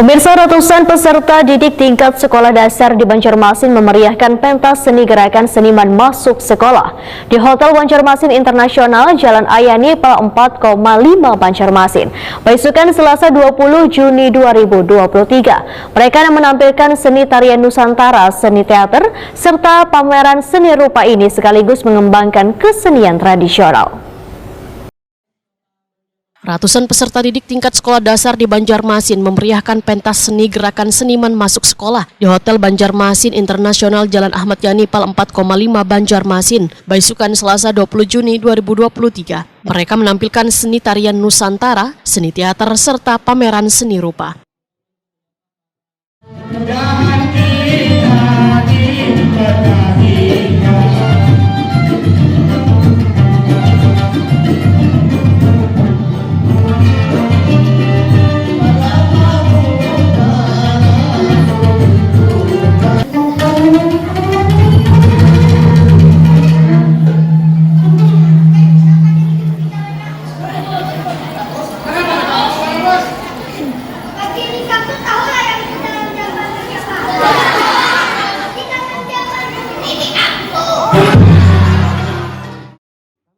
Pemirsa, ratusan peserta didik tingkat sekolah dasar di Banjarmasin memeriahkan pentas seni gerakan seniman masuk sekolah di Hotel Banjarmasin Internasional, Jalan Ayani, Pal 4,5 Banjarmasin. Besukan Selasa 20 Juni 2023, mereka yang menampilkan seni tarian Nusantara, seni teater, serta pameran seni rupa ini sekaligus mengembangkan kesenian tradisional. Ratusan peserta didik tingkat sekolah dasar di Banjarmasin memeriahkan pentas seni gerakan seniman masuk sekolah di Hotel Banjarmasin Internasional, Jalan Ahmad Yani, Pal 4,5 Banjarmasin, besukan Selasa 20 Juni 2023. Mereka menampilkan seni tarian Nusantara, seni teater, serta pameran seni rupa.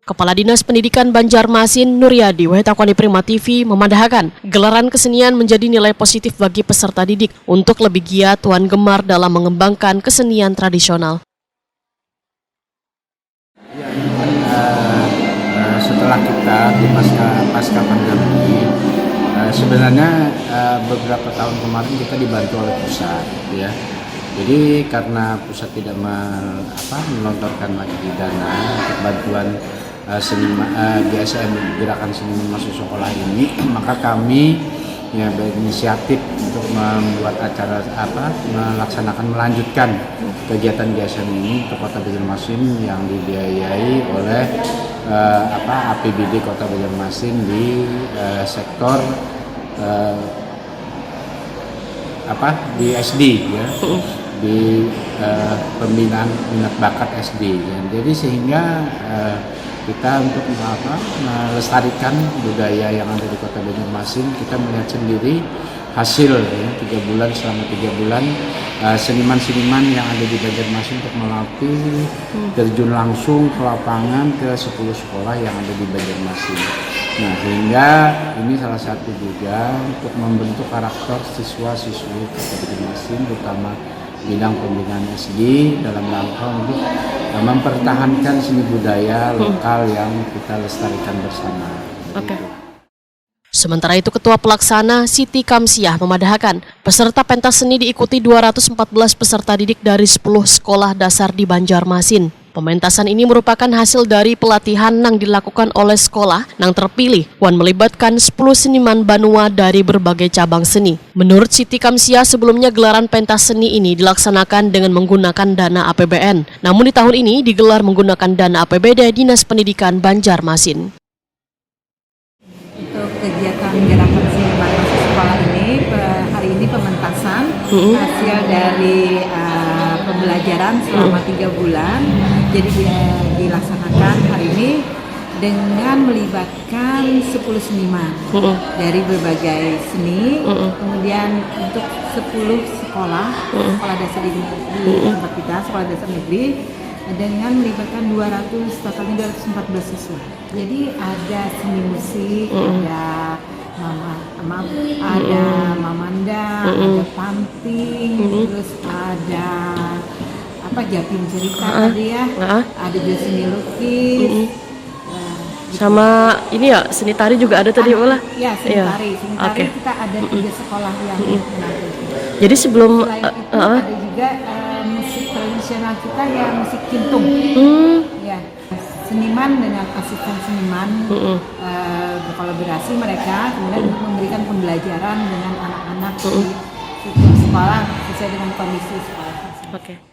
Kepala Dinas Pendidikan Banjarmasin, Nuryadi Wahitakwani Prima TV memandahkan gelaran kesenian menjadi nilai positif bagi peserta didik untuk lebih giat tuan gemar dalam mengembangkan kesenian tradisional. Setelah kita di pasca pandemi, sebenarnya beberapa tahun kemarin kita dibantu oleh pusat, ya. Jadi karena pusat tidak melontarkan lagi dana untuk bantuan GSM gerakan seniman masuk sekolah ini, maka kami ya berinisiatif untuk membuat acara melanjutkan kegiatan GSM ini ke Kota Banjarmasin yang dibiayai oleh APBD Kota Banjarmasin di sektor di SD, ya, di pembinaan minat bakat SD, ya. Jadi sehingga kita untuk melestarikan budaya yang ada di Kota Banjarmasin, kita melihat sendiri hasil, ya, selama 3 bulan seniman-seniman yang ada di Banjarmasin untuk melatih terjun langsung ke lapangan ke 10 sekolah yang ada di Banjarmasin. Nah, sehingga ini salah satu juga untuk membentuk karakter siswa-siswi Kota Banjarmasin, terutama bidang pembinaan SD, dalam rangka untuk mempertahankan seni budaya lokal yang kita lestarikan bersama. Oke. Sementara itu, Ketua Pelaksana Siti Kamsiah memadahkan peserta pentas seni diikuti 214 peserta didik dari 10 sekolah dasar di Banjarmasin. Pementasan ini merupakan hasil dari pelatihan yang dilakukan oleh sekolah yang terpilih dan melibatkan 10 seniman Banua dari berbagai cabang seni. Menurut Siti Kamsiah, sebelumnya gelaran pentas seni ini dilaksanakan dengan menggunakan dana APBN. Namun di tahun ini digelar menggunakan dana APBD Dinas Pendidikan Banjarmasin. Untuk kegiatan gerakan seniman masuk sekolah ini, hari ini pementasan hasil dari pembelajaran selama 3 bulan. Jadi dilaksanakan hari ini dengan melibatkan 10 seniman dari berbagai seni, kemudian untuk 10 sekolah dasar di tempat kita, sekolah dasar negeri, dengan melibatkan 214 siswa. Jadi ada seni musik, ada mamanda, ada panting, terus ada Jatim cerita tadi, ya, ada juga seni lukis, sama ini ya, seni tari juga ada tadi, malah. Ya, seni tari kita ada 3 sekolah yang menampilkan. Jadi sebelum ada juga musik tradisional kita, ya, musik kintung. Ya, seniman dengan asisten seniman berkolaborasi mereka, kemudian memberikan pembelajaran dengan anak-anak di sekolah sesuai dengan kondisi sekolah. Oke.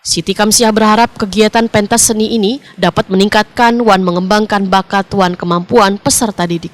Siti Kamsiah berharap kegiatan pentas seni ini dapat meningkatkan dan mengembangkan bakat dan kemampuan peserta didik.